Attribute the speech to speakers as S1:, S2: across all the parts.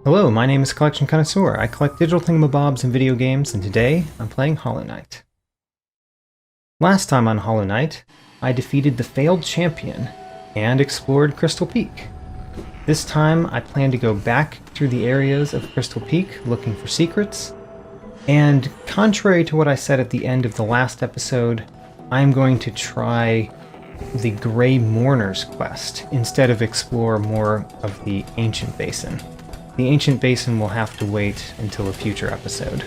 S1: Hello, my name is Collection Connoisseur. I collect digital thingamabobs and video games, and today I'm playing Hollow Knight. Last time on Hollow Knight, I defeated the failed champion and explored Crystal Peak. This time I plan to go back through the areas of Crystal Peak looking for secrets, and contrary to what I said at the end of the last episode, I'm going to try the Grey Mourner's quest instead of explore more of the Ancient Basin. The Ancient Basin will have to wait until a future episode.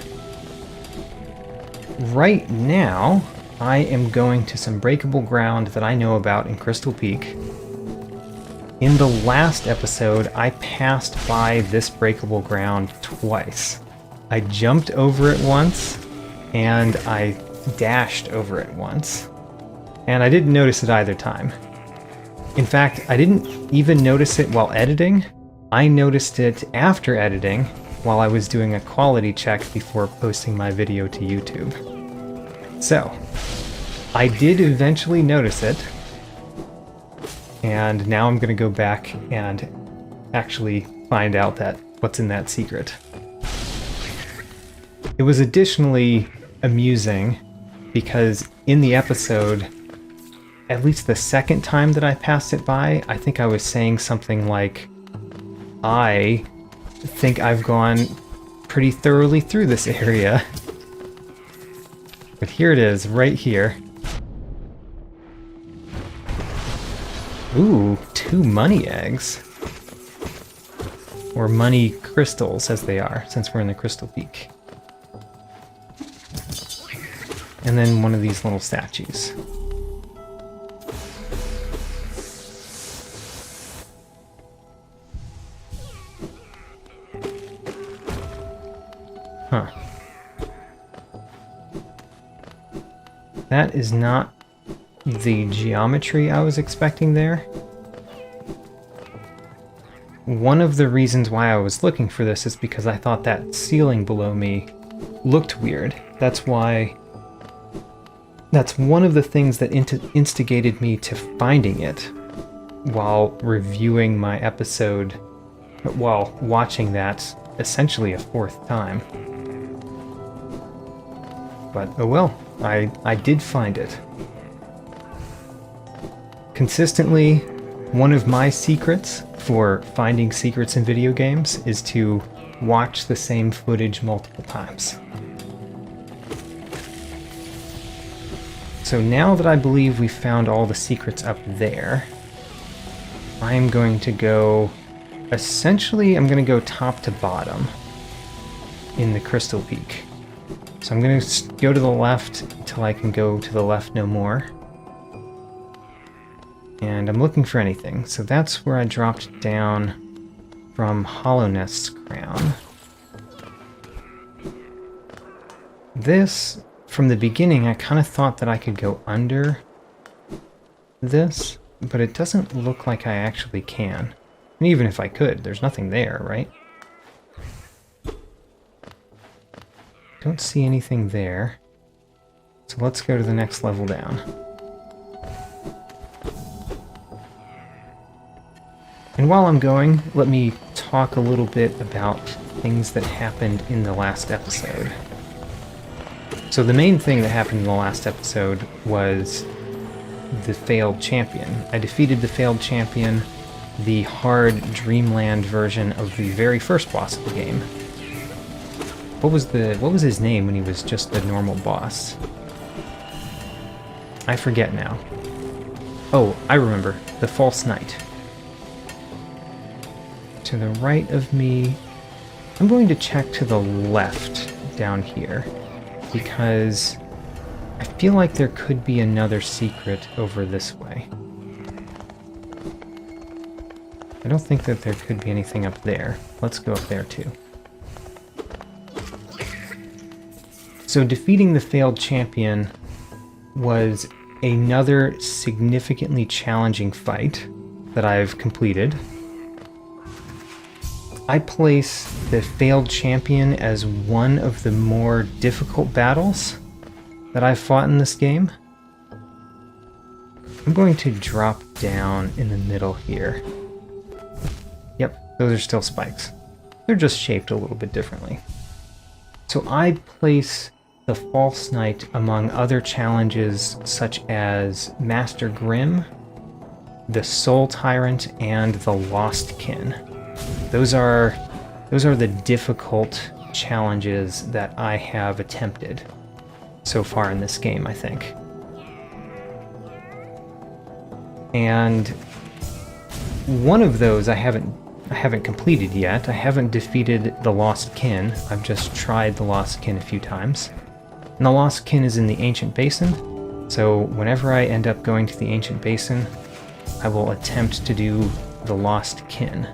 S1: Right now, I am going to some breakable ground that I know about in Crystal Peak. In the last episode, I passed by this breakable ground twice. I jumped over it once, and I dashed over it once. And I didn't notice it either time. In fact, I didn't even notice it while editing. I noticed it after editing while I was doing a quality check before posting my video to YouTube. So, I did eventually notice it, and now I'm going to go back and actually find out what's in that secret. It was additionally amusing because in the episode, at least the second time that I passed it by, I think I was saying something like, I think I've gone pretty thoroughly through this area. But here it is, right here. Ooh, 2 money eggs. Or money crystals, as they are, since we're in the Crystal Peak. And then one of these little statues. Huh. That is not the geometry I was expecting there. One of the reasons why I was looking for this is because I thought that ceiling below me looked weird. That's one of the things that instigated me to finding it while reviewing my episode, while watching that essentially a 4th time. But oh well, I did find it. Consistently, one of my secrets for finding secrets in video games is to watch the same footage multiple times. So now that I believe we found all the secrets up there, I'm going to go... Essentially, I'm going to go top to bottom in the Crystal Peak. So I'm going to go to the left until I can go to the left no more. And I'm looking for anything. So that's where I dropped down from Hollow Nest's crown. This, from the beginning, I kind of thought that I could go under this, but it doesn't look like I actually can. And even if I could, there's nothing there, right? Don't see anything there. So let's go to the next level down. And while I'm going, let me talk a little bit about things that happened in the last episode. So the main thing that happened in the last episode was the failed champion. I defeated the failed champion, the hard Dreamland version of the very first boss of the game. What was his name when he was just the normal boss? I forget now. Oh, I remember. The False Knight. To the right of me, I'm going to check to the left down here, because I feel like there could be another secret over this way. I don't think that there could be anything up there. Let's go up there too. So defeating the failed champion was another significantly challenging fight that I've completed. I place the failed champion as one of the more difficult battles that I've fought in this game. I'm going to drop down in the middle here. Yep, those are still spikes. They're just shaped a little bit differently. So I place the False Knight among other challenges such as Master Grimm, the Soul Tyrant, and the Lost Kin. Those are the difficult challenges that I have attempted so far in this game, I think. And one of those I haven't completed yet. I haven't defeated the Lost Kin. I've just tried the Lost Kin a few times. And the Lost Kin is in the Ancient Basin, so whenever I end up going to the Ancient Basin, I will attempt to do the Lost Kin.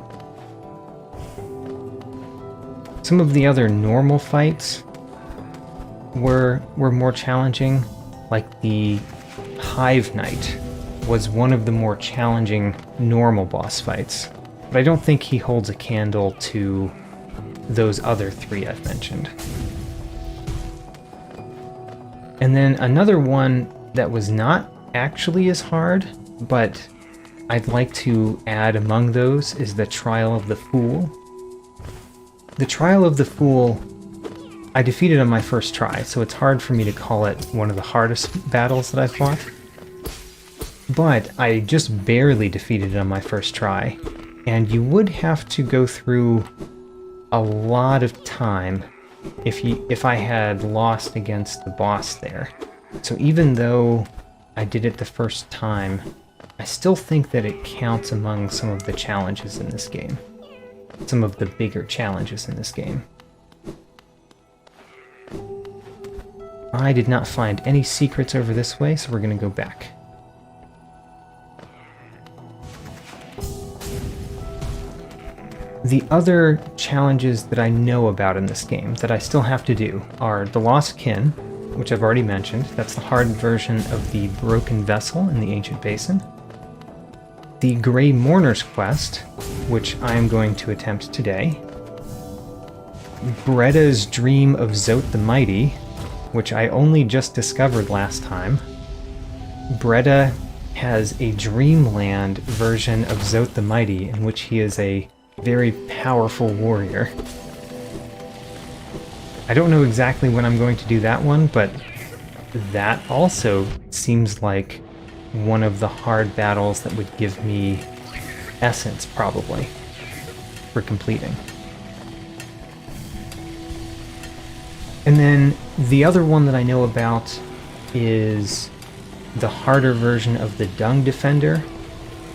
S1: Some of the other normal fights were more challenging, like the Hive Knight was one of the more challenging normal boss fights, but I don't think he holds a candle to those other three I've mentioned. And then another one that was not actually as hard, but I'd like to add among those is the Trial of the Fool. The Trial of the Fool I defeated on my first try, so it's hard for me to call it one of the hardest battles that I've fought. But I just barely defeated it on my first try, and you would have to go through a lot of time if I had lost against the boss there. So even though I did it the first time, I still think that it counts among some of the challenges in this game. Some of the bigger challenges in this game. I did not find any secrets over this way, so we're going to go back. The other challenges that I know about in this game that I still have to do are the Lost Kin, which I've already mentioned. That's the hard version of the Broken Vessel in the Ancient Basin. The Grey Mourner's quest, which I am going to attempt today. Bretta's Dream of Zote the Mighty, which I only just discovered last time. Bretta has a Dreamland version of Zote the Mighty, in which he is a very powerful warrior. I don't know exactly when I'm going to do that one, but that also seems like one of the hard battles that would give me essence, probably, for completing. And then the other one that I know about is the harder version of the Dung Defender,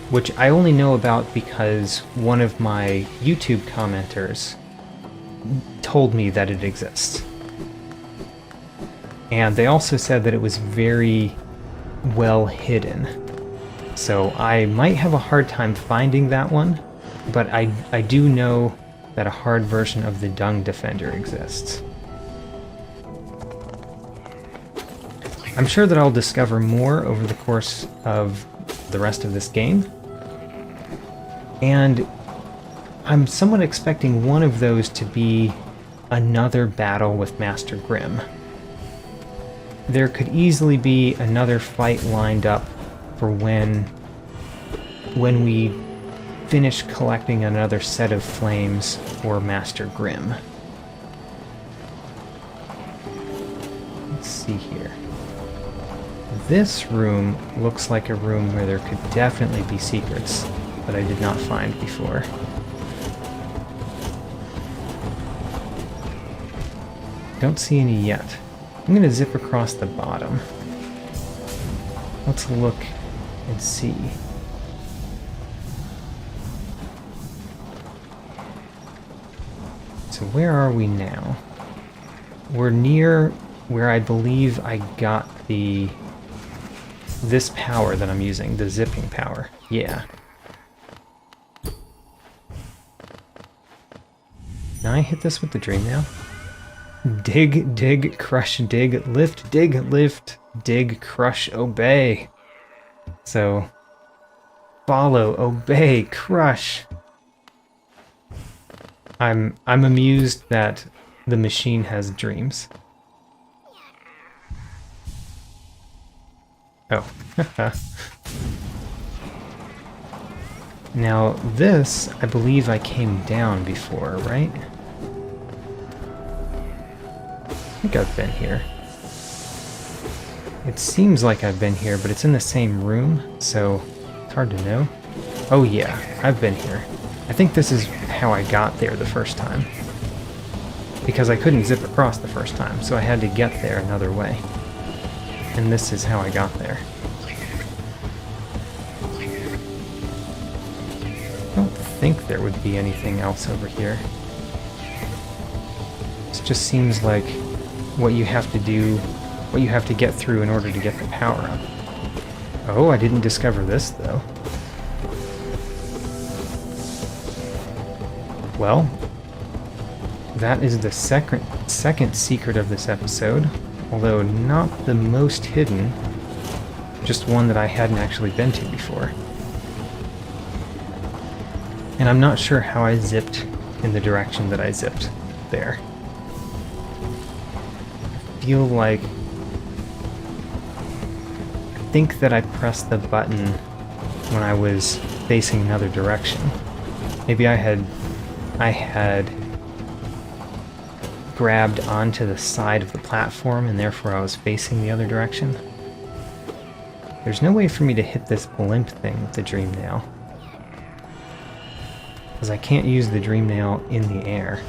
S1: which I only know about because one of my YouTube commenters told me that it exists. And they also said that it was very well hidden. So I might have a hard time finding that one, but I do know that a hard version of the Dung Defender exists. I'm sure that I'll discover more over the course of the rest of this game. And I'm somewhat expecting one of those to be another battle with Master Grimm. There could easily be another fight lined up for when we finish collecting another set of flames for Master Grimm. Let's see here. This room looks like a room where there could definitely be secrets that I did not find before. Don't see any yet. I'm going to zip across the bottom. Let's look and see. So where are we now? We're near where I believe I got this power that I'm using, the zipping power. Yeah. Can I hit this with the dream now? Dig, dig, crush, dig, lift, dig, crush, obey. So, follow, obey, crush. I'm amused that the machine has dreams. Oh. Now this, I believe I came down before, right? I think I've been here. It seems like I've been here, but it's in the same room, so it's hard to know. Oh yeah, I've been here. I think this is how I got there the first time. Because I couldn't zip across the first time, so I had to get there another way. And this is how I got there. I don't think there would be anything else over here. This just seems like what you have to do, what you have to get through in order to get the power up. Oh, I didn't discover this though. Well, that is the second secret of this episode, although not the most hidden, just one that I hadn't actually been to before. And I'm not sure how I zipped in the direction that I zipped there. I feel like... I think that I pressed the button when I was facing another direction. Maybe I had grabbed onto the side of the platform and therefore I was facing the other direction. There's no way for me to hit this blimp thing with the dream nail, because I can't use the dream nail in the air.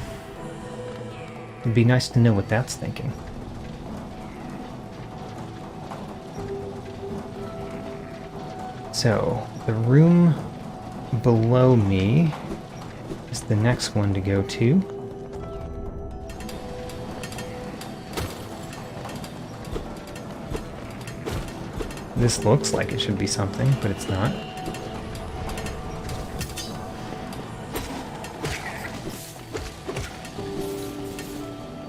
S1: It'd be nice to know what that's thinking. So, the room below me is the next one to go to. This looks like it should be something, but it's not.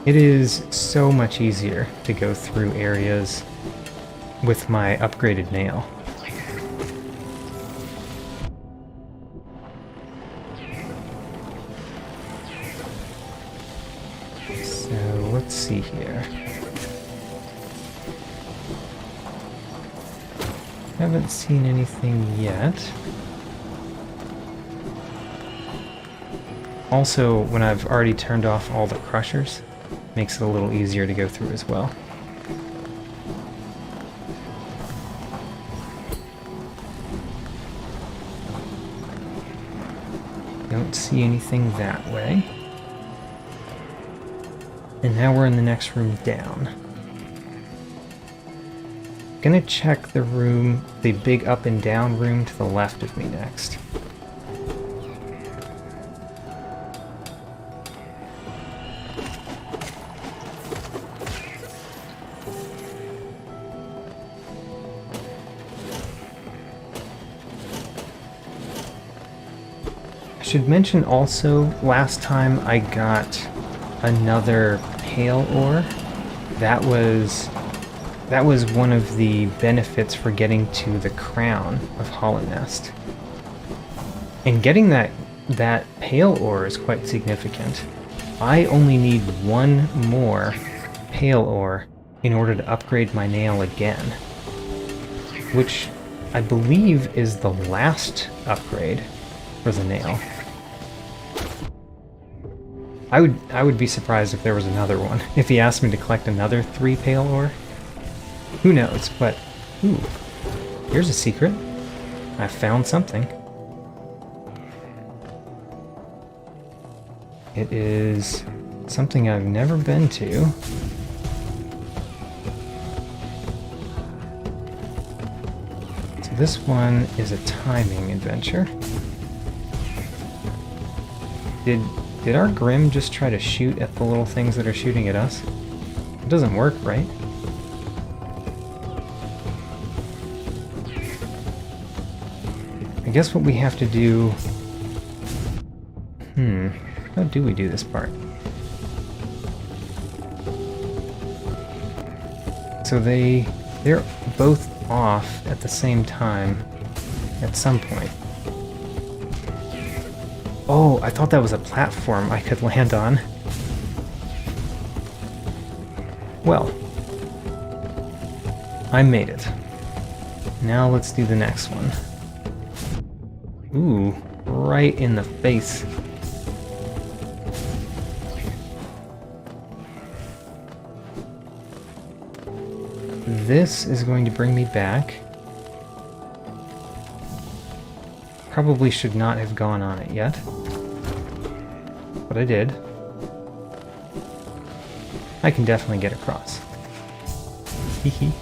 S1: It is so much easier to go through areas with my upgraded nail. So let's see here. Haven't seen anything yet. Also, when I've already turned off all the crushers, makes it a little easier to go through as well. Don't see anything that way. And now we're in the next room down. Gonna check the room, the big up and down room to the left of me next. I should mention also, last time I got another pale ore. That was one of the benefits for getting to the crown of Hollow Nest. And getting that pale ore is quite significant. I only need one more pale ore in order to upgrade my nail again, which I believe is the last upgrade for the nail. I would be surprised if there was another one. If he asked me to collect another 3 pale ore, who knows? But ooh, here's a secret. I found something. It is something I've never been to. So this one is a timing adventure. Did our Grim just try to shoot at the little things that are shooting at us? It doesn't work, right? I guess what we have to do... How do we do this part? So they're both off at the same time at some point. Oh, I thought that was a platform I could land on. Well, I made it. Now let's do the next one. Ooh, right in the face. This is going to bring me back. Probably should not have gone on it yet, but I did. I can definitely get across. Hee.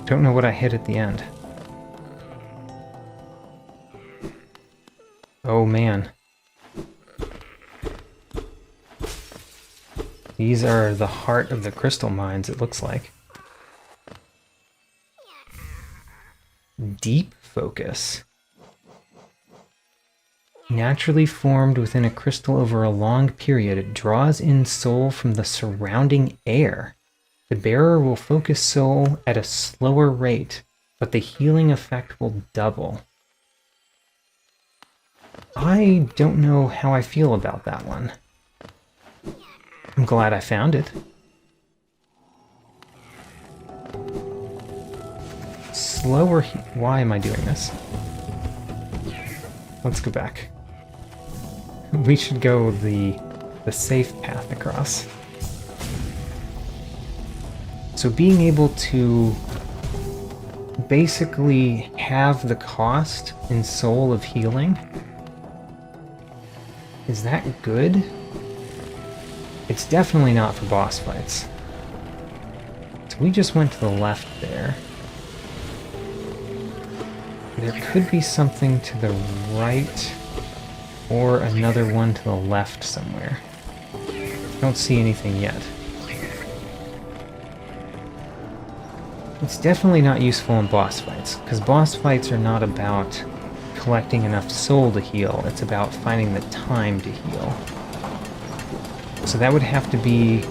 S1: Don't know what I hit at the end. Oh man. These are the heart of the crystal mines, it looks like. Deep focus. Naturally formed within a crystal over a long period, it draws in soul from the surrounding air. The bearer will focus soul at a slower rate, but the healing effect will double. I don't know how I feel about that one. I'm glad I found it. Slower why am I doing this? Let's go back. We should go the safe path across. So being able to basically have the cost in soul of healing, is that good? It's definitely not for boss fights. So we just went to the left there. There could be something to the right, or another one to the left somewhere. Don't see anything yet. It's definitely not useful in boss fights, because boss fights are not about collecting enough soul to heal, it's about finding the time to heal. So that would have to be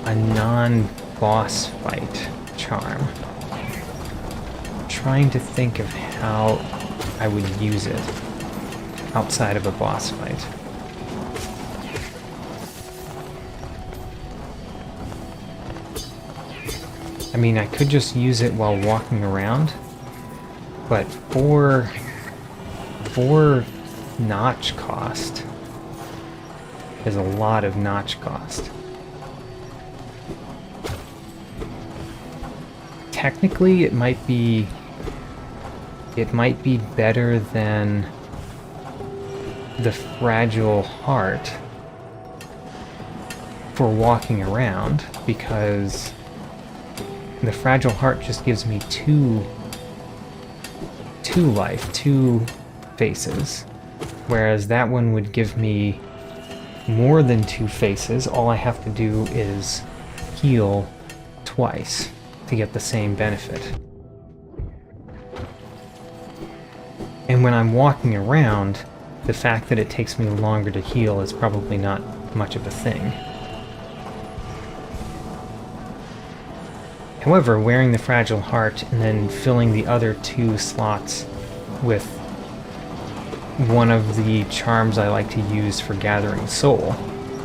S1: a non-boss fight charm. I'm trying to think of how I would use it outside of a boss fight. I mean, I could just use it while walking around, but for notch cost, there's a lot of notch cost. Technically, it might be better than the fragile heart for walking around, because the fragile heart just gives me two life, two faces, whereas that one would give me more than two faces. All I have to do is heal twice to get the same benefit. And when I'm walking around, the fact that it takes me longer to heal is probably not much of a thing. However, wearing the fragile heart and then filling the other two slots with one of the charms I like to use for gathering soul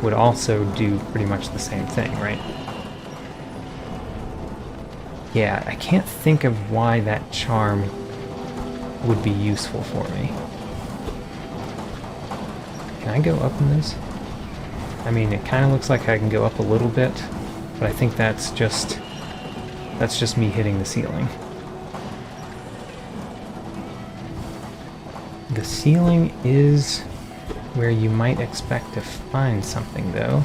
S1: would also do pretty much the same thing, right? Yeah, I can't think of why that charm would be useful for me. Can I go up in this? I mean, it kind of looks like I can go up a little bit, but I think that's just me hitting the ceiling. The ceiling is where you might expect to find something, though,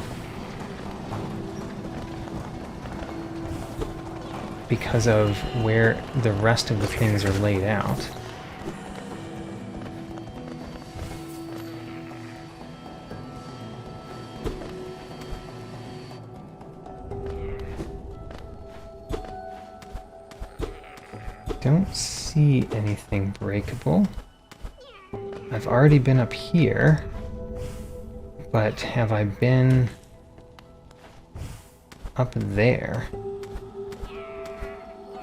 S1: because of where the rest of the things are laid out. Don't see anything breakable. I've already been up here, but have I been up there?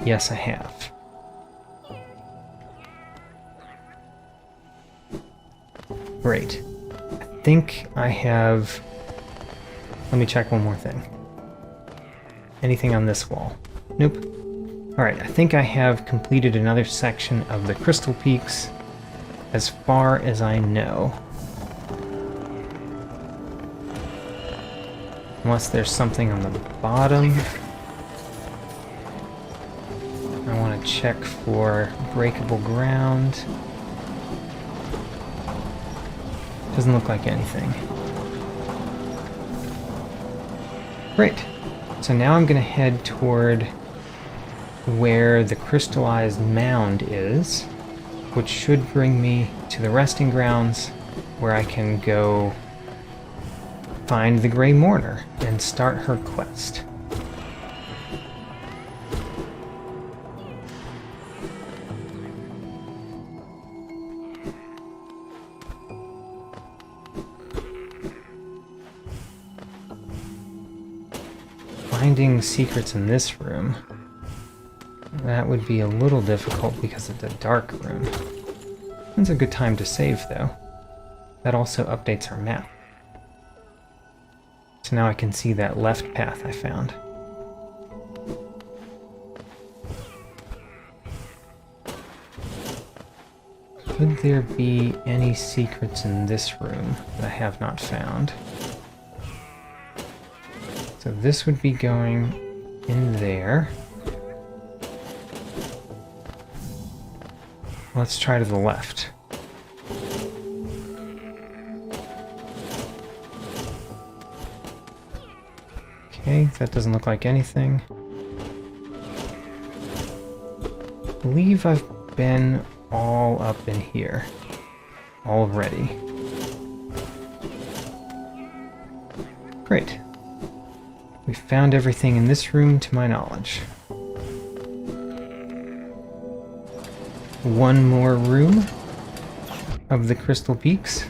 S1: Yes, I have. Great. I think I have... Let me check one more thing. Anything on this wall? Nope. Alright, I think I have completed another section of the Crystal Peaks, as far as I know. Unless there's something on the bottom. I want to check for breakable ground. Doesn't look like anything. Great. So now I'm going to head toward where the crystallized mound is, which should bring me to the resting grounds where I can go find the Grey Mourner and start her quest. Finding secrets in this room, that would be a little difficult because it's a dark room. It's a good time to save though. That also updates our map. So now I can see that left path I found. Could there be any secrets in this room that I have not found? So this would be going in there. Let's try to the left. Okay, that doesn't look like anything. I believe I've been all up in here already. Great. We found everything in this room to my knowledge. One more room of the Crystal Peaks.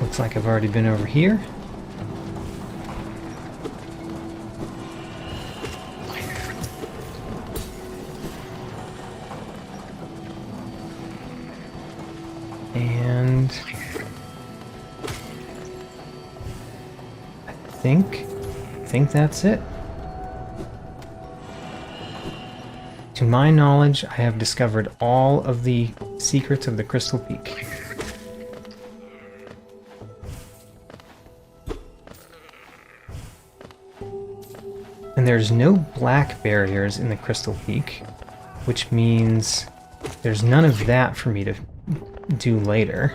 S1: Looks like I've already been over here. And I think that's it. To my knowledge, I have discovered all of the secrets of the Crystal Peak. And there's no black barriers in the Crystal Peak, which means there's none of that for me to do later.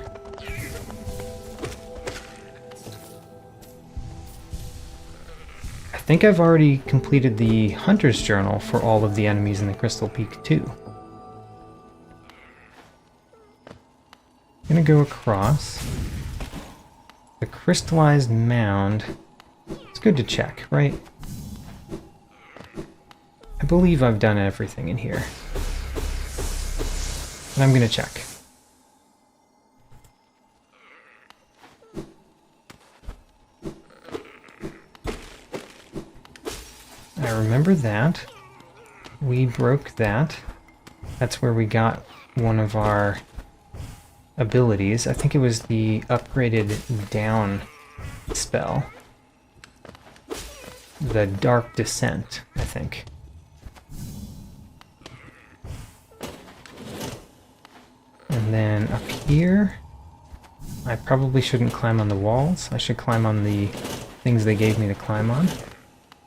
S1: I think I've already completed the Hunter's Journal for all of the enemies in the Crystal Peak too. I'm gonna go across. The crystallized mound. It's good to check, right? I believe I've done everything in here. And I'm gonna check. I remember that. We broke that. That's where we got one of our abilities. I think it was the upgraded down spell. The Dark Descent, I think. And then up here, I probably shouldn't climb on the walls. I should climb on the things they gave me to climb on.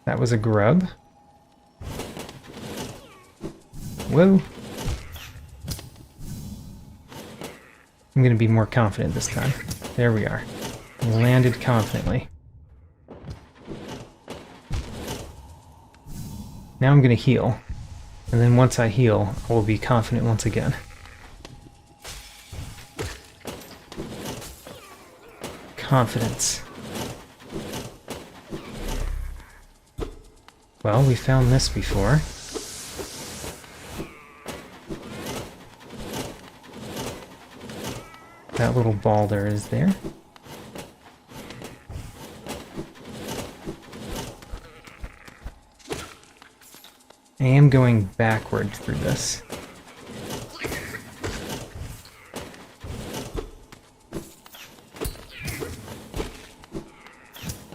S1: That was a grub. Whoa. I'm going to be more confident this time. There we are. Landed confidently. Now I'm going to heal. And then once I heal, I will be confident once again. Confidence. Well, we found this before. That little boulder is there. I am going backward through this.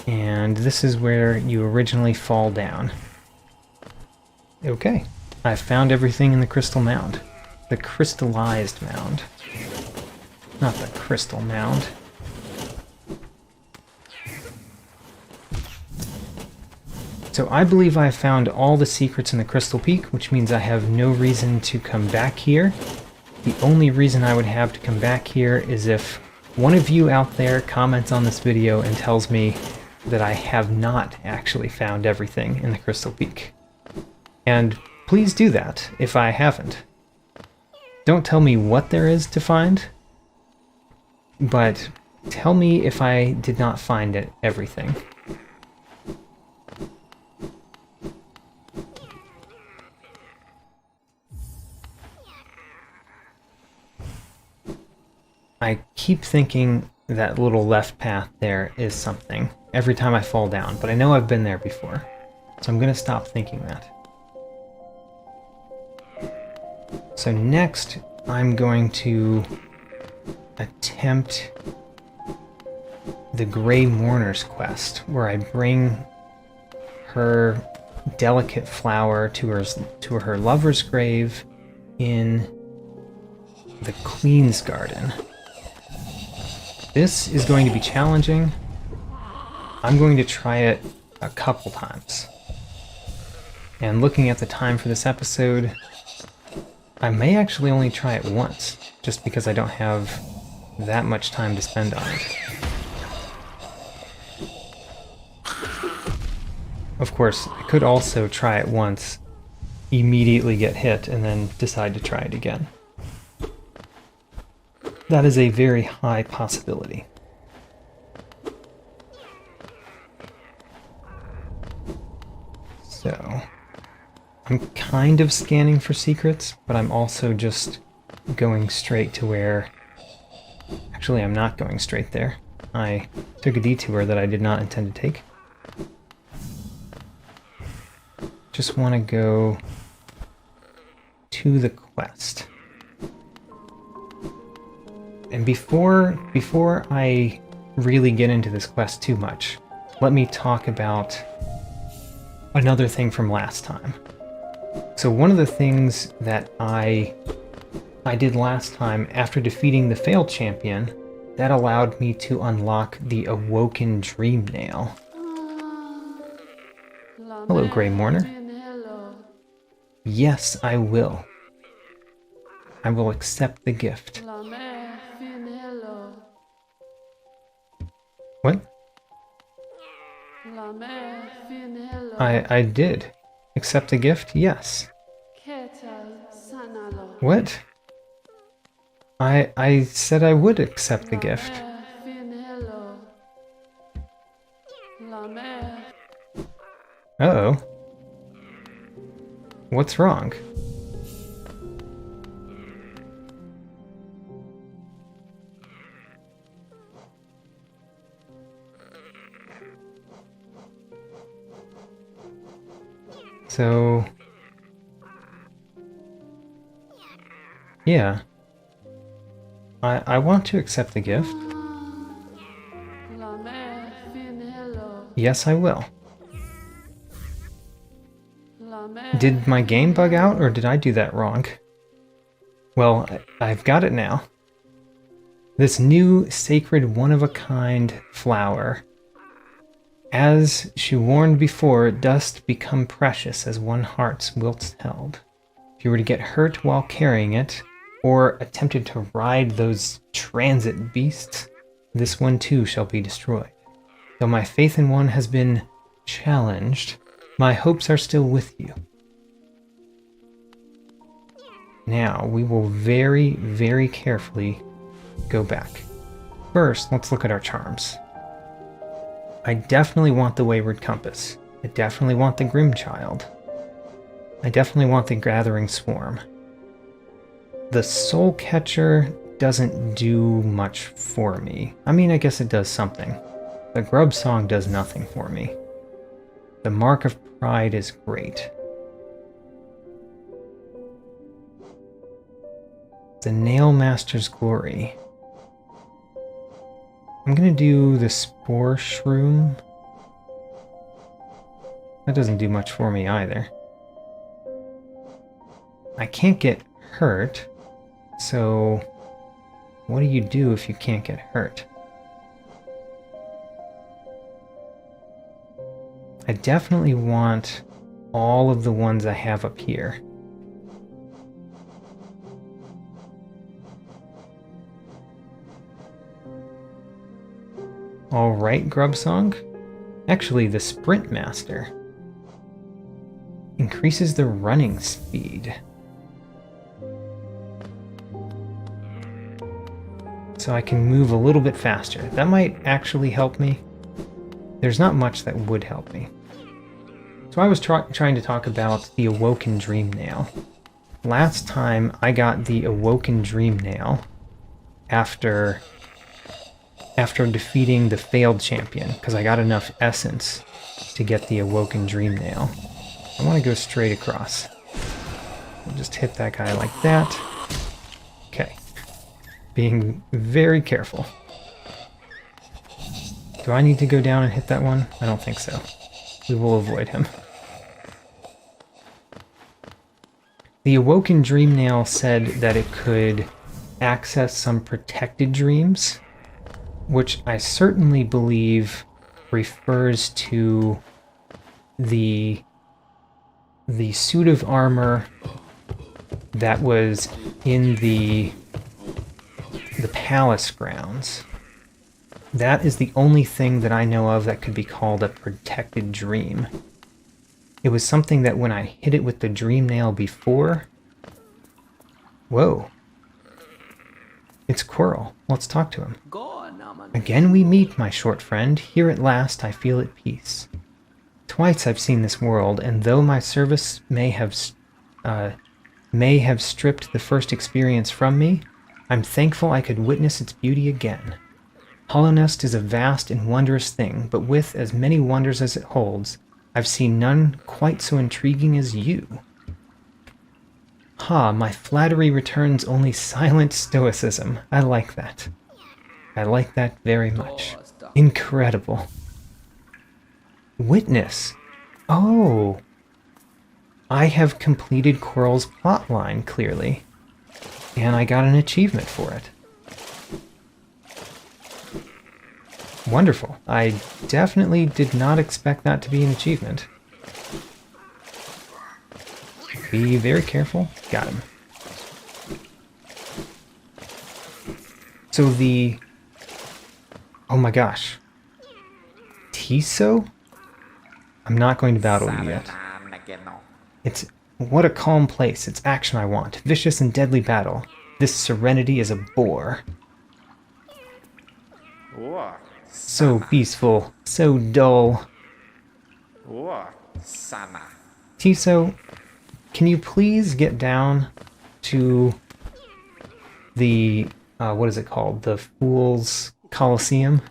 S1: And this is where you originally fall down. Okay, I've found everything in the crystal mound. The crystallized mound. Not the crystal mound. So I believe I found all the secrets in the Crystal Peak, which means I have no reason to come back here. The only reason I would have to come back here is if one of you out there comments on this video and tells me that I have not actually found everything in the Crystal Peak. And please do that if I haven't. Don't tell me what there is to find, but tell me if I did not find everything. I keep thinking that little left path there is something every time I fall down, but I know I've been there before, so I'm going to stop thinking that. So next, I'm going to attempt the Grey Mourner's quest, where I bring her delicate flower to her lover's grave in the Queen's Garden. This is going to be challenging. I'm going to try it a couple times. And looking at the time for this episode, I may actually only try it once, just because I don't have that much time to spend on it. Of course, I could also try it once, immediately get hit, and then decide to try it again. That is a very high possibility. So, I'm kind of scanning for secrets, but I'm also just going straight to where... Actually, I'm not going straight there. I took a detour that I did not intend to take. Just want to go to the quest. And before I really get into this quest too much, let me talk about another thing from last time. So one of the things that I did last time after defeating the failed champion, that allowed me to unlock the Awoken Dream Nail. Hello, Grey Mourner. Yes, I will. I will accept the gift. What? I did. Accept the gift? Yes. What? I said I would accept the gift. Uh-oh. What's wrong? So... yeah. I want to accept the gift. Yes, I will. Did my game bug out, or did I do that wrong? Well, I've got it now. This new sacred one-of-a-kind flower. As she warned before, dost become precious as one heart's whilst held. If you were to get hurt while carrying it, or attempted to ride those transit beasts, this one too shall be destroyed. Though my faith in one has been challenged, my hopes are still with you. Now, we will very, very carefully go back. First, let's look at our charms. I definitely want the Wayward Compass. I definitely want the Grim Child. I definitely want the Gathering Swarm. The Soul Catcher doesn't do much for me. I mean, I guess it does something. The Grub Song does nothing for me. The Mark of Pride is great. The Nail Master's Glory. I'm gonna do the Spore Shroom That doesn't do much for me either. I can't get hurt, so what do you do if you can't get hurt? I definitely want all of the ones I have up here. Alright, Grubsong. Actually, the Sprint Master increases the running speed. So I can move a little bit faster. That might actually help me. There's not much that would help me. So I was trying to talk about the Awoken Dream Nail. Last time I got the Awoken Dream Nail after defeating the failed champion, because I got enough essence to get the Awoken Dream Nail. I want to go straight across. I'll just hit that guy like that. Okay. Being very careful. Do I need to go down and hit that one? I don't think so. We will avoid him. The Awoken Dream Nail said that it could access some protected dreams, which I certainly believe refers to the suit of armor that was in the palace grounds. That is the only thing that I know of that could be called a protected dream. It was something that when I hit it with the dream nail before... Whoa. It's Quirrell. Let's talk to him. Again we meet, my short friend. Here at last I feel at peace. Twice I've seen this world, and though my service may have stripped the first experience from me, I'm thankful I could witness its beauty again. Hollownest is a vast and wondrous thing, but with as many wonders as it holds, I've seen none quite so intriguing as you. Ha, my flattery returns only silent stoicism. I like that. I like that very much. Incredible. Witness. Oh. I have completed Quirrell's plotline, clearly. And I got an achievement for it. Wonderful. I definitely did not expect that to be an achievement. Be very careful. Got him. So the... Oh my gosh. Tiso? I'm not going to battle you yet. It's... What a calm place. It's action I want. Vicious and deadly battle. This serenity is a bore. So peaceful. So dull. Tiso, can you please get down to the... what is it called? The Fool's Coliseum?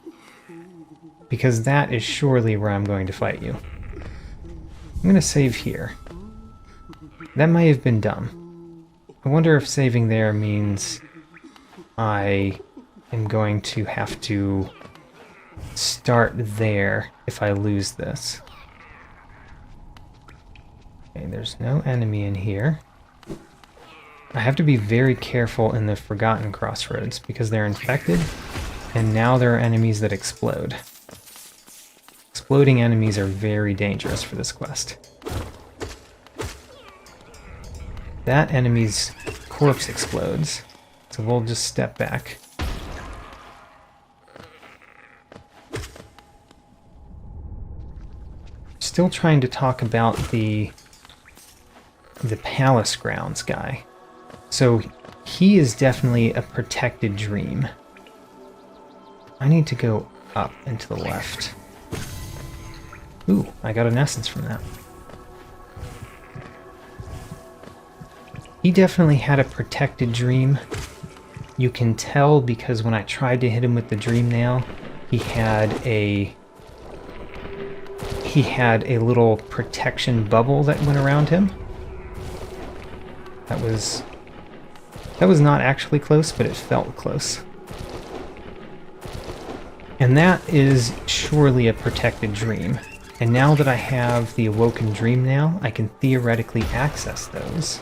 S1: Because that is surely where I'm going to fight you. I'm going to save here. That may have been dumb. I wonder if saving there means I am going to have to start there if I lose this. Okay, there's no enemy in here. I have to be very careful in the Forgotten Crossroads because they're infected, and now there are enemies that explode. Exploding enemies are very dangerous for this quest. That enemy's corpse explodes, so we'll just step back. Still trying to talk about the palace grounds guy. So he is definitely a protected dream. I need to go up and to the left. Ooh, I got an essence from that. He definitely had a protected dream. You can tell because when I tried to hit him with the dream nail, he had a little protection bubble that went around him. That was not actually close, but it felt close. And that is surely a protected dream. And now that I have the Awoken Dream now, I can theoretically access those.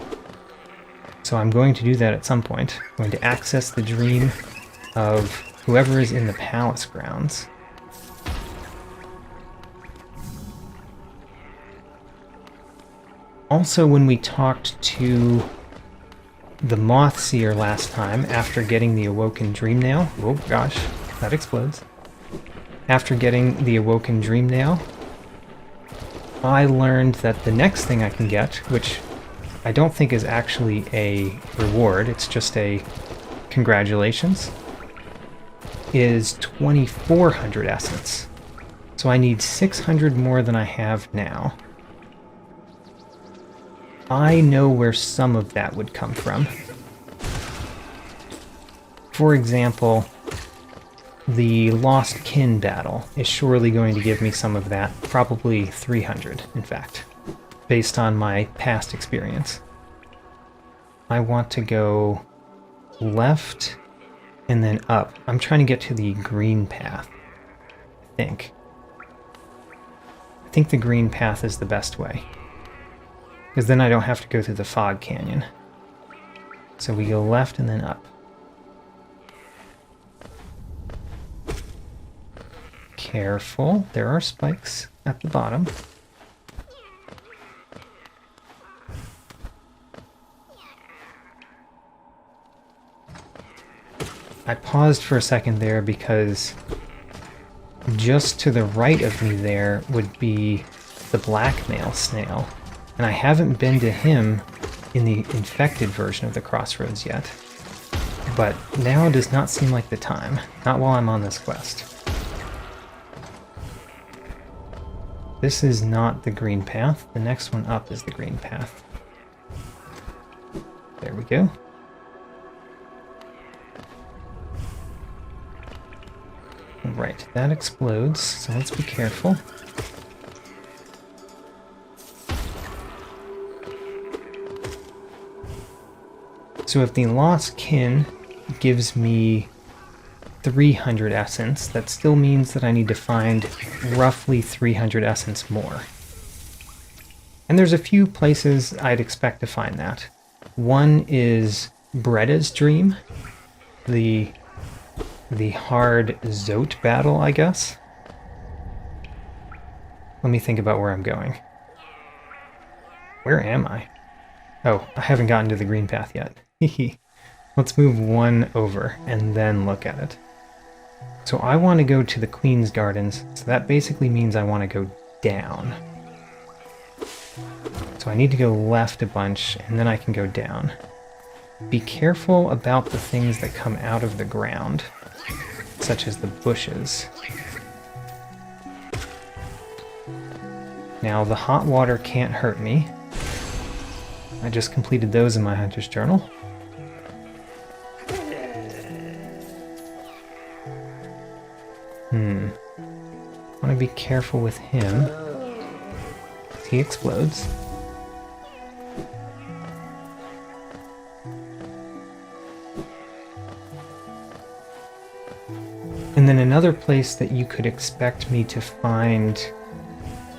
S1: So I'm going to do that at some point. I'm going to access the dream of whoever is in the palace grounds. Also, when we talked to the Moth Seer last time, after getting the Awoken Dream Nail... Oh gosh, that explodes. After getting the Awoken Dream Nail, I learned that the next thing I can get, which I don't think is actually a reward, it's just a congratulations, is 2,400 essence. So I need 600 more than I have now. I know where some of that would come from. For example, the Lost Kin battle is surely going to give me some of that, probably 300, in fact, based on my past experience. I want to go left and then up. I'm trying to get to the Greenpath, I think. I think the Greenpath is the best way, because then I don't have to go through the Fog Canyon. So we go left and then up. Careful, there are spikes at the bottom. I paused for a second there because just to the right of me there would be the blackmail snail. And I haven't been to him in the infected version of the Crossroads yet. But now does not seem like the time, not while I'm on this quest. This is not the Greenpath. The next one up is the Greenpath. There we go. Right, that explodes, so let's be careful. So if the Lost Kin gives me 300 essence, that still means that I need to find roughly 300 essence more. And there's a few places I'd expect to find that. One is Bretta's Dream, the hard Zote battle, I guess. Let me think about where I'm going. Where am I? Oh, I haven't gotten to the Greenpath yet. Let's move one over and then look at it. So I want to go to the Queen's Gardens, so that basically means I want to go down. So I need to go left a bunch, and then I can go down. Be careful about the things that come out of the ground, such as the bushes. Now, the hot water can't hurt me. I just completed those in my Hunter's Journal. I want to be careful with him. He explodes. And then another place that you could expect me to find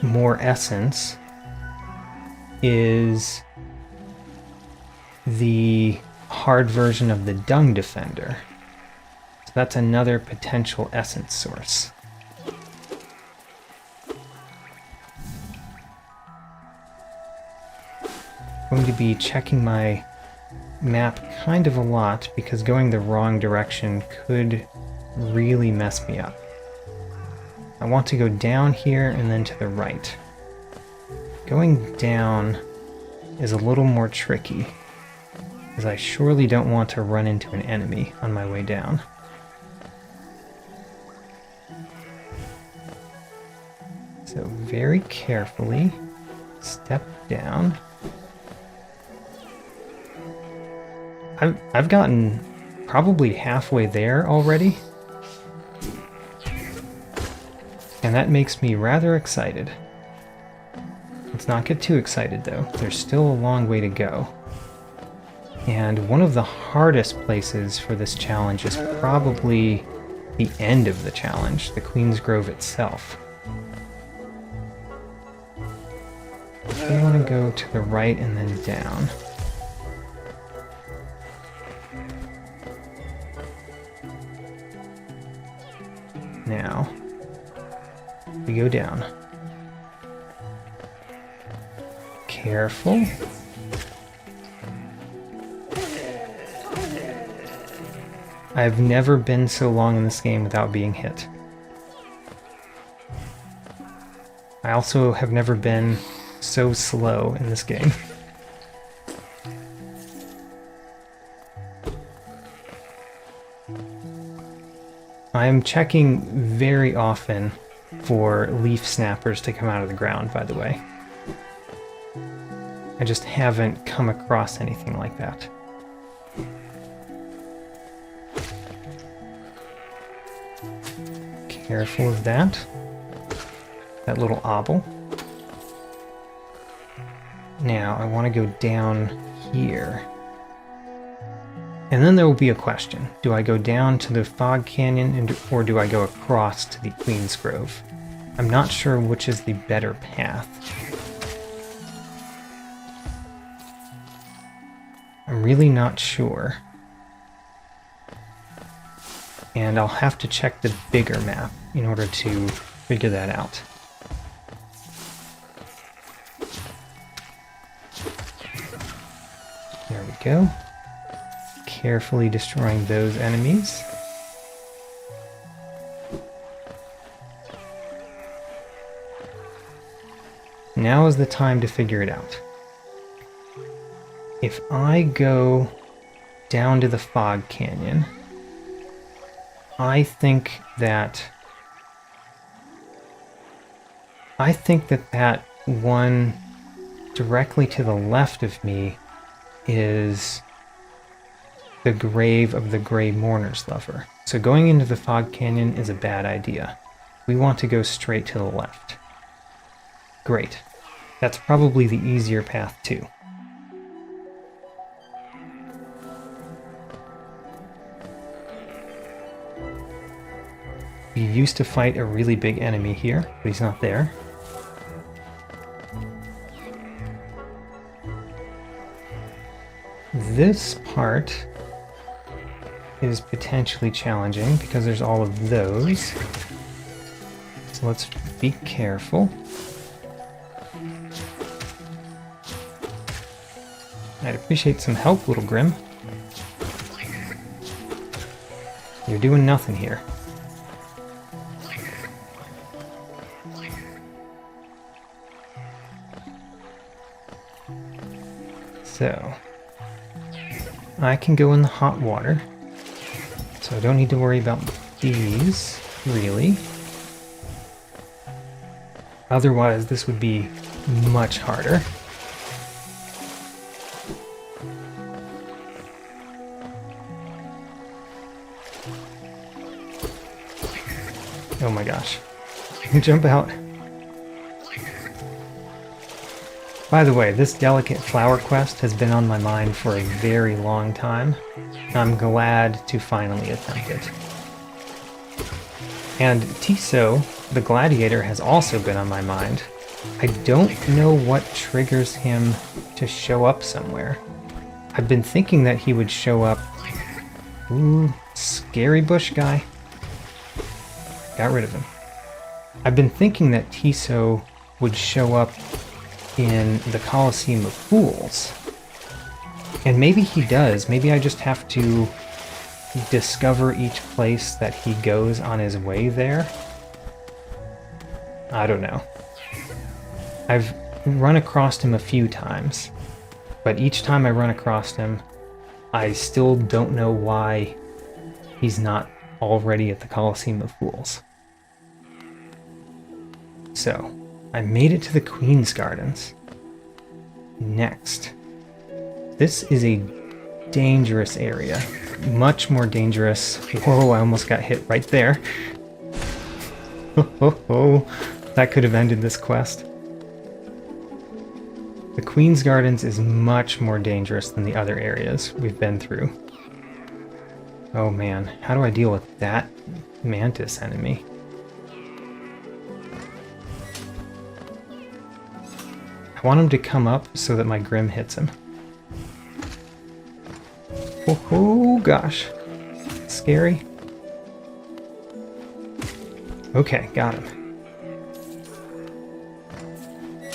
S1: more essence is the hard version of the Dung Defender. So that's another potential essence source. I'm going to be checking my map kind of a lot because going the wrong direction could really mess me up. I want to go down here and then to the right. Going down is a little more tricky, as I surely don't want to run into an enemy on my way down. So very carefully, step down. I've gotten probably halfway there already. And that makes me rather excited. Let's not get too excited though. There's still a long way to go. And one of the hardest places for this challenge is probably the end of the challenge, the Queen's Grove itself. they want to go to the right and then down. Now, we go down. Careful. I've never been so long in this game without being hit. I also have never been so slow in this game. I am checking very often for leaf snappers to come out of the ground, by the way. I just haven't come across anything like that. Careful of that. That little obel. Now, I want to go down here. And then there will be a question. Do I go down to the Fog Canyon or do I go across to the Queen's Grove? I'm not sure which is the better path. I'm really not sure. And I'll have to check the bigger map in order to figure that out. There we go. Carefully destroying those enemies. Now is the time to figure it out. If I go down to the Fog Canyon, I think that that one directly to the left of me is the grave of the Grey Mourner's lover. So going into the Fog Canyon is a bad idea. We want to go straight to the left. Great. That's probably the easier path too. We used to fight a really big enemy here, but he's not there. This part is potentially challenging because there's all of those. So let's be careful. I'd appreciate some help, little Grim. You're doing nothing here. So, I can go in the hot water, so I don't need to worry about these, really. Otherwise, this would be much harder. Oh my gosh. Jump out. By the way, this delicate flower quest has been on my mind for a very long time. I'm glad to finally attempt it. And Tiso, the gladiator, has also been on my mind. I don't know what triggers him to show up somewhere. I've been thinking that he would show up... Ooh, scary bush guy. Got rid of him. I've been thinking that Tiso would show up in the Colosseum of Fools. And maybe he does. Maybe I just have to discover each place that he goes on his way there. I don't know. I've run across him a few times, but each time I run across him, I still don't know why he's not already at the Colosseum of Fools. So, I made it to the Queen's Gardens. Next. This is a dangerous area. Much more dangerous. Whoa, I almost got hit right there. Oh, that could have ended this quest. The Queen's Gardens is much more dangerous than the other areas we've been through. Oh man, how do I deal with that mantis enemy? want him to come up so that my Grim hits him. Oh gosh. Scary. Okay, got him.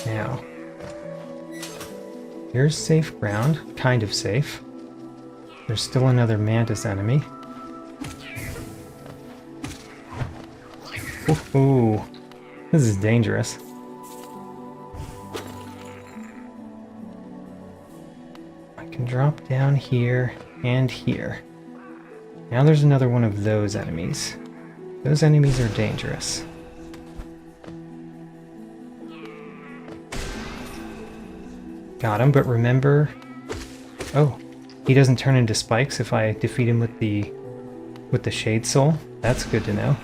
S1: Now, here's safe ground. Kind of safe. There's still another Mantis enemy. Ooh, this is dangerous. I can drop down here and here. Now there's another one of those enemies. Those enemies are dangerous. Got him, but remember... Oh, he doesn't turn into spikes if I defeat him with the Shade Soul. That's good to know.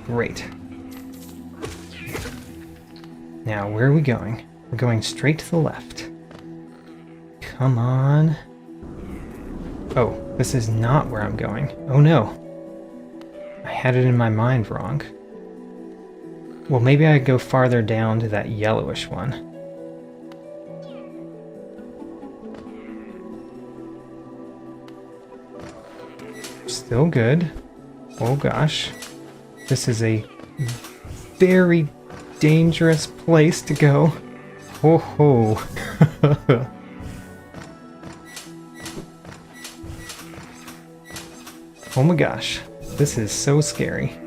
S1: Great. Now, where are we going? We're going straight to the left. Come on. Oh, this is not where I'm going. Oh no. I had it in my mind wrong. Well, maybe I go farther down to that yellowish one. Still good. Oh gosh. This is a very dangerous place to go. Oh ho. Oh my gosh. This is so scary.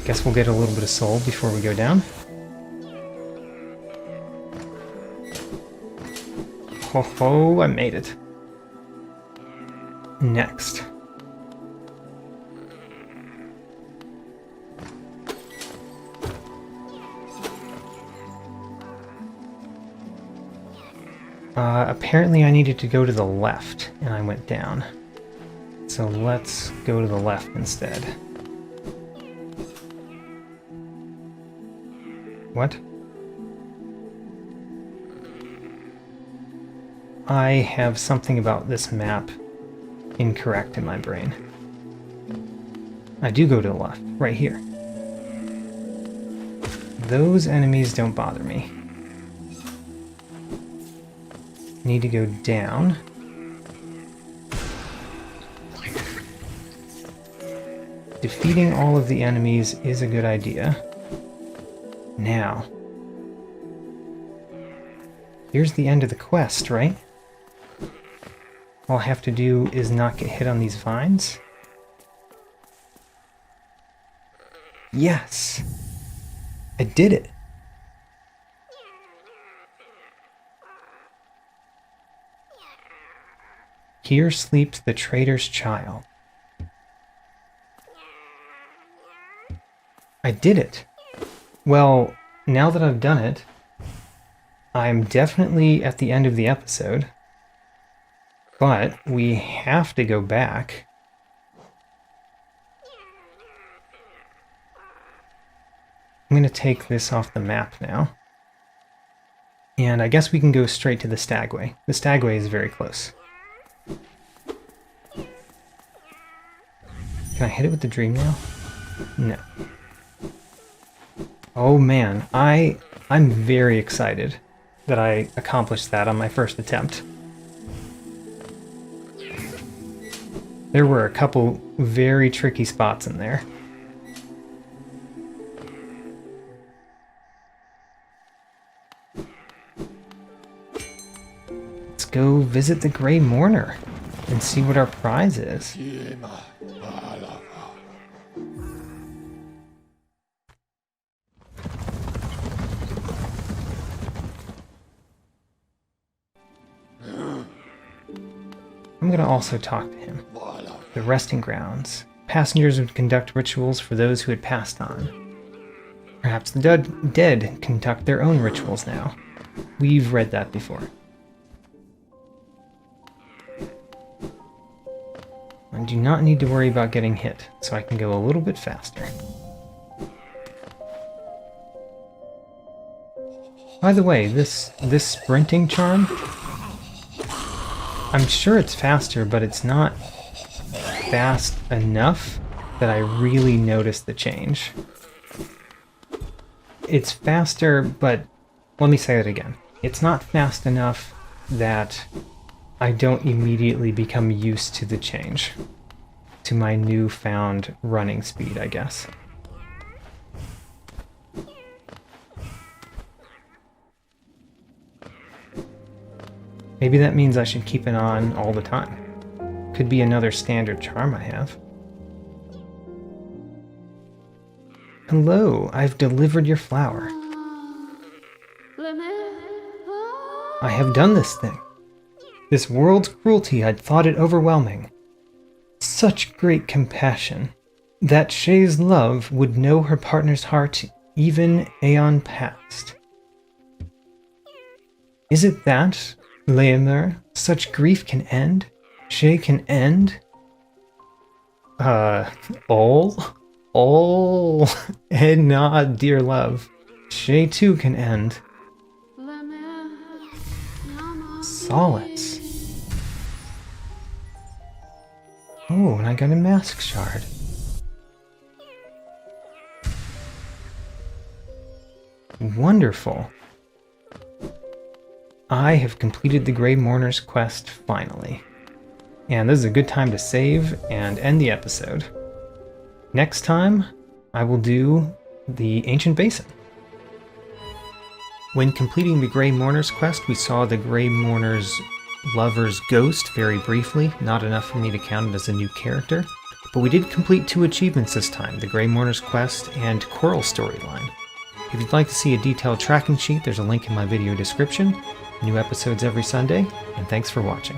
S1: Guess we'll get a little bit of soul before we go down. Ho ho, I made it. Next. Apparently I needed to go to the left, and I went down. So let's go to the left instead. What? I have something about this map incorrect in my brain. I do go to the left, right here. Those enemies don't bother me. Need to go down. Defeating all of the enemies is a good idea. Now, here's the end of the quest, right? All I have to do is not get hit on these vines. Yes! I did it! Here sleeps the traitor's child. I did it! Well, now that I've done it, I'm definitely at the end of the episode. But we have to go back. I'm going to take this off the map now. And I guess we can go straight to the Stagway. The Stagway is very close. Can I hit it with the dream nail? No. Oh man, I'm very excited that I accomplished that on my first attempt. There were a couple very tricky spots in there. Let's go visit the Grey Mourner and see what our prize is. I'm going to also talk to him. The resting grounds. Passengers would conduct rituals for those who had passed on. Perhaps the dead conduct their own rituals now. We've read that before. I do not need to worry about getting hit, so I can go a little bit faster. By the way, this sprinting charm, I'm sure it's faster, but it's not fast enough. that I really notice the change. It's faster, but let me say it again. It's not fast enough that I don't immediately become used to the change, to my newfound running speed, I guess. Maybe that means I should keep it on all the time. Could be another standard charm I have. Hello, I've delivered your flower. I have done this thing. This world's cruelty, I'd thought it overwhelming. Such great compassion, that Shay's love would know her partner's heart even aeon past. Is it that, Leomir, such grief can end? Shay can end? All? And not, dear love. Shay too can end. Solace. Oh, and I got a mask shard. Wonderful. I have completed the Grey Mourner's quest finally. And this is a good time to save and end the episode. Next time, I will do the Ancient Basin. When completing the Grey Mourner's quest, we saw the Grey Mourner's lover's ghost very briefly, not enough for me to count it as a new character. But we did complete 2 achievements this time, the Grey Mourner's quest and Coral storyline. If you'd like to see a detailed tracking sheet, there's a link in my video description. New episodes every Sunday, and thanks for watching.